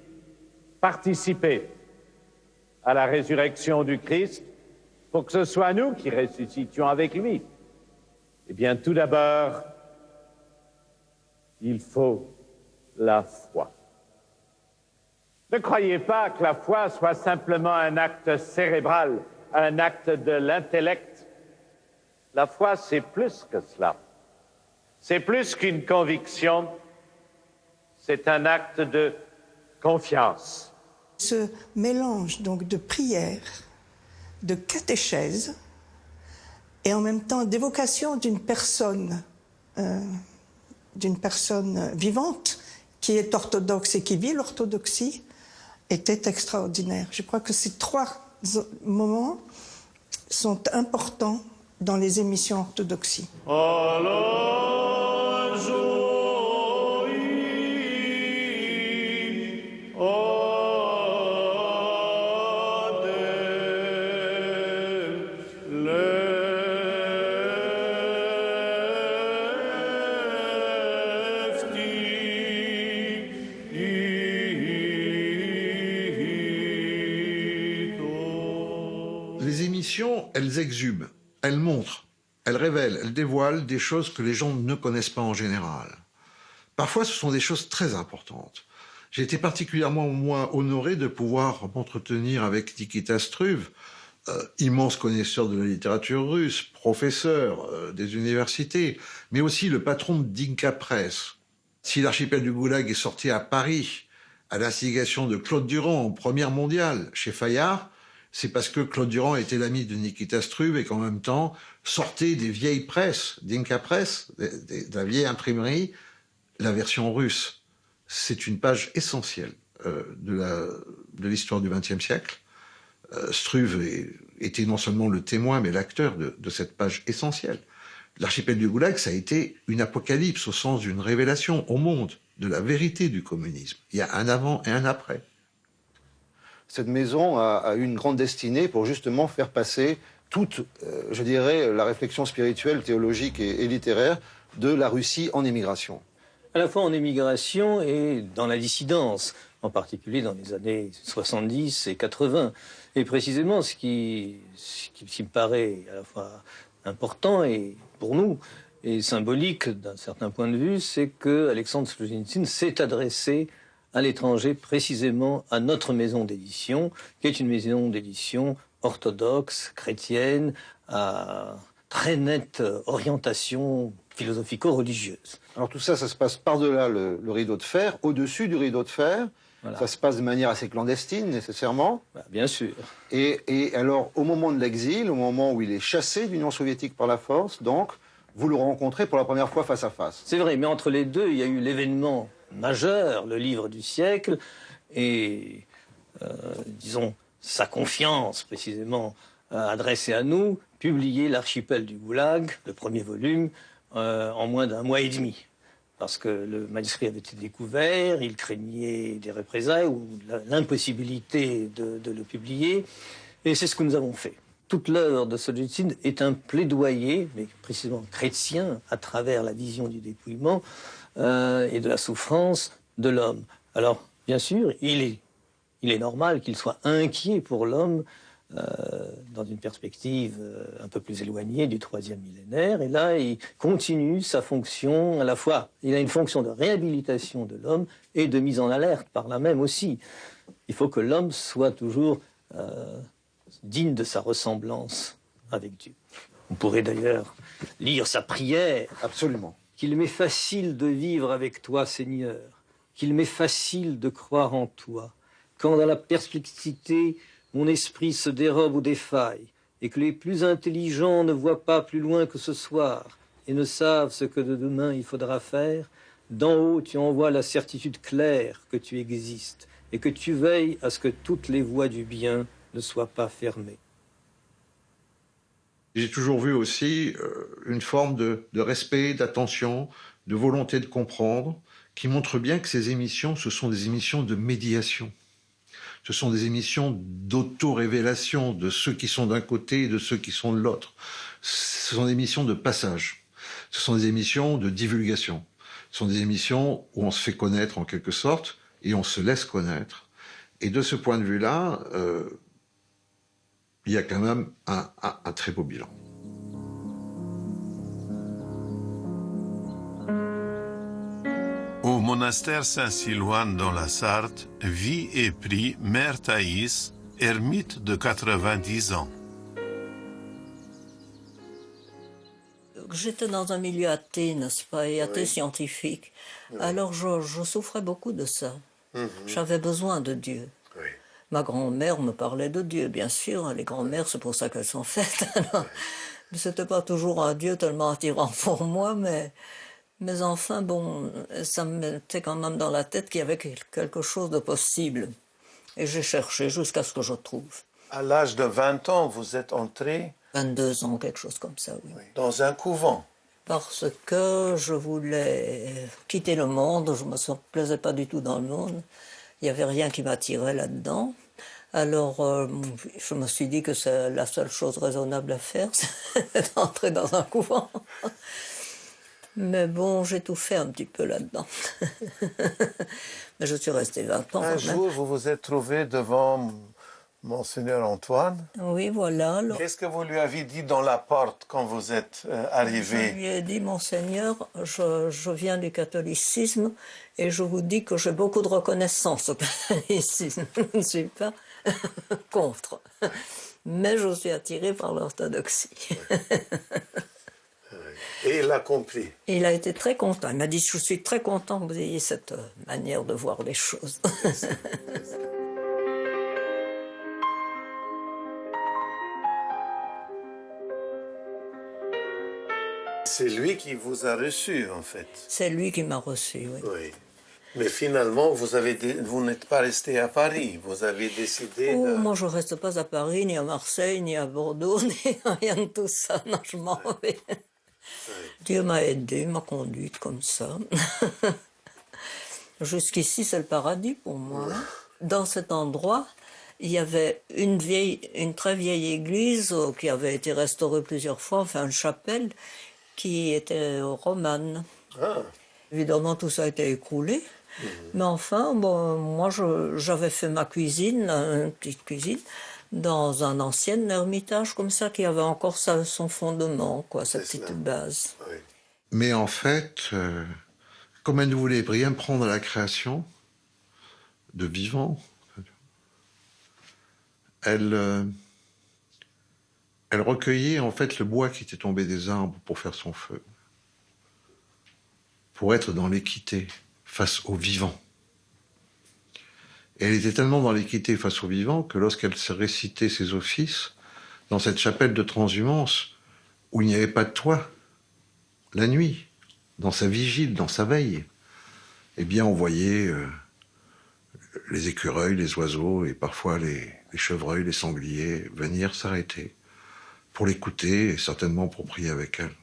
participer à la résurrection du Christ pour que ce soit nous qui ressuscitions avec lui? Eh bien, tout d'abord, il faut la foi. Ne croyez pas que la foi soit simplement un acte cérébral, un acte de l'intellect. La foi, c'est plus que cela. C'est plus qu'une conviction, c'est un acte de confiance. Ce mélange donc de prière, de catéchèse et en même temps d'évocation d'une personne vivante qui est orthodoxe et qui vit l'orthodoxie était extraordinaire. Je crois que ces trois moments sont importants dans les émissions orthodoxie. Les émissions, elles exhument, elles montrent, elles révèlent, elles dévoilent des choses que les gens ne connaissent pas en général. Parfois, ce sont des choses très importantes. J'ai été particulièrement, moi, honoré de pouvoir m'entretenir avec Nikita Struve, immense connaisseur de la littérature russe, professeur des universités, mais aussi le patron de Dinka Press. Si l'archipel du Goulag est sorti à Paris, à l'instigation de Claude Durand en première mondiale, chez Fayard, c'est parce que Claude Durand était l'ami de Nikita Struve et qu'en même temps sortait des vieilles presses, Dinka Press, de la vieille imprimerie, la version russe. C'est une page essentielle de l'histoire du XXe siècle. Struve était non seulement le témoin, mais l'acteur de cette page essentielle. L'archipel du Goulag, ça a été une apocalypse au sens d'une révélation au monde de la vérité du communisme. Il y a un avant et un après. Cette maison a eu une grande destinée pour justement faire passer toute, je dirais, la réflexion spirituelle, théologique et littéraire de la Russie en émigration. À la fois en émigration et dans la dissidence, en particulier dans les années 70 et 80. Et précisément, ce qui me paraît à la fois important et pour nous et symbolique d'un certain point de vue, c'est que Alexandre Solzhenitsyn s'est adressé à l'étranger, précisément à notre maison d'édition, qui est une maison d'édition orthodoxe, chrétienne, à très nette orientation philosophico-religieuse. Alors tout ça, ça se passe par-delà le rideau de fer, au-dessus du rideau de fer. Voilà. Ça se passe de manière assez clandestine, nécessairement. Bah, bien sûr. Et alors, au moment de l'exil, au moment où il est chassé de l'Union soviétique par la force, donc, vous le rencontrez pour la première fois face à face. C'est vrai, mais entre les deux, il y a eu l'événement majeur, le livre du siècle, et, disons, sa confiance, précisément, adressée à nous, publier L'archipel du Goulag, le premier volume, en moins d'un mois et demi. Parce que le manuscrit avait été découvert, il craignait des représailles ou l'impossibilité de le publier, et c'est ce que nous avons fait. toute l'œuvre de Solzhenitsyn est un plaidoyer, mais précisément chrétien, à travers la vision du dépouillement et de la souffrance de l'homme. Alors, bien sûr, il est normal qu'il soit inquiet pour l'homme dans une perspective un peu plus éloignée du 3e millénaire. Et là, il continue sa fonction, à la fois, il a une fonction de réhabilitation de l'homme et de mise en alerte par là même aussi. Il faut que l'homme soit toujours digne de sa ressemblance avec Dieu. On pourrait d'ailleurs lire sa prière. Absolument. Qu'il m'est facile de vivre avec toi, Seigneur. Qu'il m'est facile de croire en toi. Quand dans la perplexité, mon esprit se dérobe ou défaille, et que les plus intelligents ne voient pas plus loin que ce soir, et ne savent ce que de demain il faudra faire, d'en haut tu envoies la certitude claire que tu existes, et que tu veilles à ce que toutes les voies du bien ne soient pas fermées. J'ai toujours vu aussi une forme de respect, d'attention, de volonté de comprendre, qui montre bien que ces émissions, ce sont des émissions de médiation. Ce sont des émissions d'auto-révélation de ceux qui sont d'un côté et de ceux qui sont de l'autre. Ce sont des émissions de passage. Ce sont des émissions de divulgation. Ce sont des émissions où on se fait connaître en quelque sorte et on se laisse connaître. Et de ce point de vue-là, il y a quand même un très beau bilan. Au monastère Saint-Silouan dans la Sarthe, vit et prie Mère Thaïs, ermite de 90 ans. J'étais dans un milieu athée, n'est-ce pas, et athée scientifique. Alors je souffrais beaucoup de ça. J'avais besoin de Dieu. Ma grand-mère me parlait de Dieu, bien sûr. Les grand-mères, c'est pour ça qu'elles sont faites. Alors, c'était pas toujours un Dieu tellement attirant pour moi, mais enfin, bon, ça me mettait quand même dans la tête qu'il y avait quelque chose de possible. Et j'ai cherché jusqu'à ce que je trouve. À l'âge de 20 ans, vous êtes entré 22 ans, quelque chose comme ça, oui. Dans un couvent. Parce que je voulais quitter le monde, je ne me plaisais pas du tout dans le monde. Il n'y avait rien qui m'attirait là-dedans. Alors, je me suis dit que c'est la seule chose raisonnable à faire, c'est d'entrer dans un couvent. Mais bon, j'ai tout fait un petit peu là-dedans. Mais je suis resté 20 ans. Un jour, vous vous êtes trouvé devant Monseigneur Antoine. Oui, voilà. Qu'est-ce que vous lui avez dit dans la porte quand vous êtes arrivé? Je lui ai dit, Monseigneur, je viens du catholicisme et je vous dis que j'ai beaucoup de reconnaissance au catholicisme. Je ne suis pas contre. Mais je suis attiré par l'orthodoxie. Et il a compris. Il a été très content. Il m'a dit, je suis très content que vous ayez cette manière de voir les choses. C'est lui qui vous a reçu, en fait. C'est lui qui m'a reçu, oui. Oui. Mais finalement, vous n'êtes pas resté à Paris. Vous avez décidé de... Moi, je ne reste pas à Paris, ni à Marseille, ni à Bordeaux, ni rien de tout ça. Non, je m'en vais. Dieu m'a aidé, m'a conduite comme ça. Jusqu'ici, c'est le paradis pour moi. Dans cet endroit, il y avait une très vieille église qui avait été restaurée plusieurs fois, enfin une chapelle, qui était romane. Évidemment, tout ça a été écroulé. Mais enfin, bon, moi, j'avais fait ma cuisine, une petite cuisine, dans un ancien ermitage comme ça, qui avait encore son fondement, quoi, sa petite base. Oui. Mais en fait, comme elle ne voulait rien prendre à la création de vivant, elle recueillait en fait le bois qui était tombé des arbres pour faire son feu, pour être dans l'équité face au vivant. Et elle était tellement dans l'équité face au vivant que lorsqu'elle s'est récité ses offices, dans cette chapelle de transhumance, où il n'y avait pas de toit, la nuit, dans sa vigile, dans sa veille, eh bien on voyait les écureuils, les oiseaux et parfois les chevreuils, les sangliers venir s'arrêter pour l'écouter et certainement pour prier avec elle.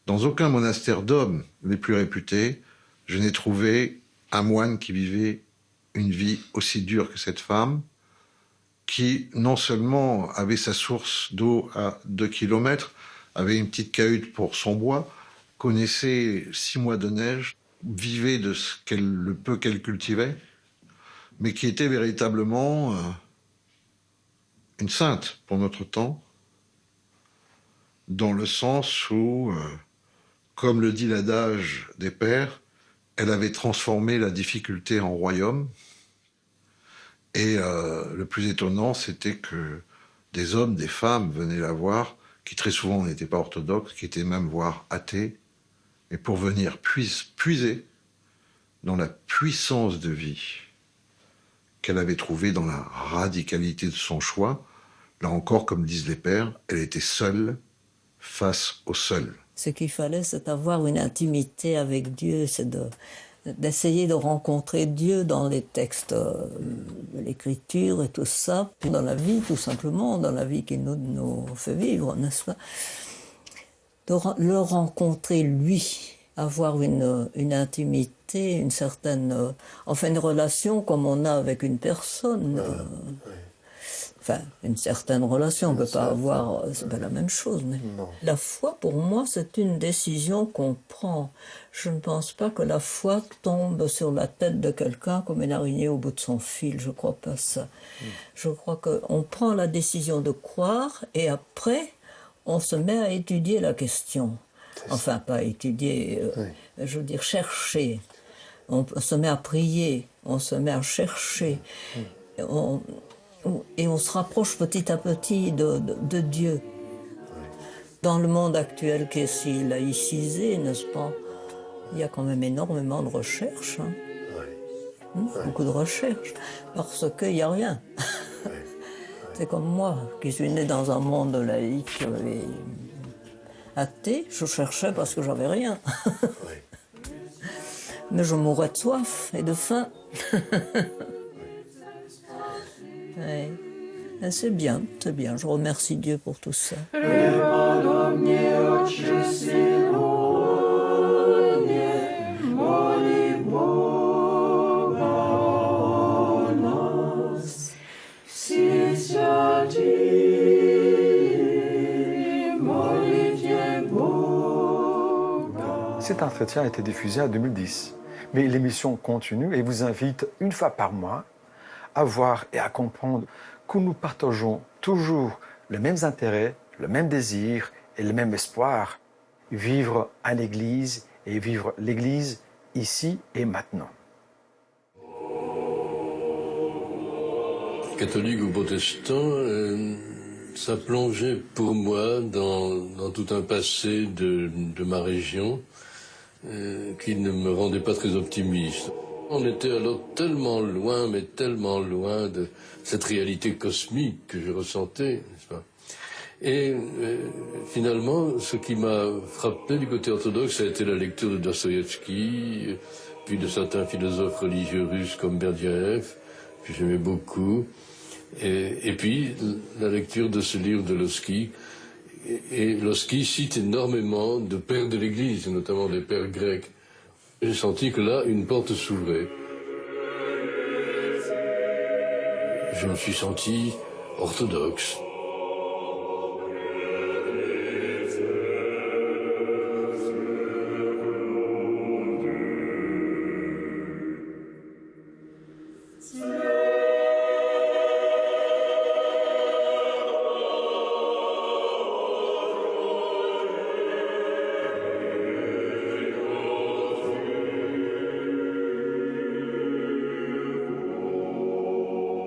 Dans aucun monastère d'hommes les plus réputés, je n'ai trouvé un moine qui vivait une vie aussi dure que cette femme qui non seulement avait sa source d'eau à 2 kilomètres, avait une petite cahute pour son bois, connaissait 6 mois de neige, vivait de le peu qu'elle cultivait, mais qui était véritablement une sainte pour notre temps, dans le sens où, comme le dit l'adage des pères, elle avait transformé la difficulté en royaume. Et le plus étonnant, c'était que des hommes, des femmes venaient la voir, qui très souvent n'étaient pas orthodoxes, qui étaient même voire athées, et pour venir puiser dans la puissance de vie qu'elle avait trouvée dans la radicalité de son choix. Là encore, comme disent les pères, elle était seule face au seul. Ce qu'il fallait, c'est avoir une intimité avec Dieu, c'est d'essayer de rencontrer Dieu dans les textes de l'écriture et tout ça, puis dans la vie, tout simplement, dans la vie qu'il nous fait vivre, n'est-ce pas? De le rencontrer, lui, avoir une intimité, une certaine... enfin, une relation comme on a avec une personne. Enfin, une certaine relation, on ne peut pas avoir... C'est pas la même chose, mais... La foi, pour moi, c'est une décision qu'on prend. Je ne pense pas que la foi tombe sur la tête de quelqu'un comme une araignée au bout de son fil. Je ne crois pas ça. Je crois qu'on prend la décision de croire et après, on se met à étudier la question. Enfin, pas étudier, je veux dire chercher. On se met à prier, on se met à chercher. Et on se rapproche petit à petit de Dieu. Dans le monde actuel qui est si laïcisé, n'est-ce pas, il y a quand même énormément de recherches. Beaucoup de recherches. Parce qu'il n'y a rien. C'est comme moi, qui suis né dans un monde laïque et athée, je cherchais parce que j'avais rien. Mais je mourais de soif et de faim. Ouais. C'est bien, je remercie Dieu pour tout ça. Cet entretien a été diffusé en 2010, mais l'émission continue et vous invite une fois par mois à voir et à comprendre que nous partageons toujours les mêmes intérêts, le même désir et le même espoir, vivre en Église et vivre l'Église ici et maintenant. Catholique ou protestant, ça plongeait pour moi dans tout un passé de ma région qui ne me rendait pas très optimiste. On était alors tellement loin, mais tellement loin de cette réalité cosmique que je ressentais, n'est-ce pas? Et finalement, ce qui m'a frappé du côté orthodoxe, ça a été la lecture de Dostoïevski, puis de certains philosophes religieux russes comme Berdyaev, que j'aimais beaucoup, et puis la lecture de ce livre de Lossky. Et Lossky cite énormément de pères de l'Église, notamment des pères grecs. J'ai senti que là, une porte s'ouvrait. Je me suis senti orthodoxe.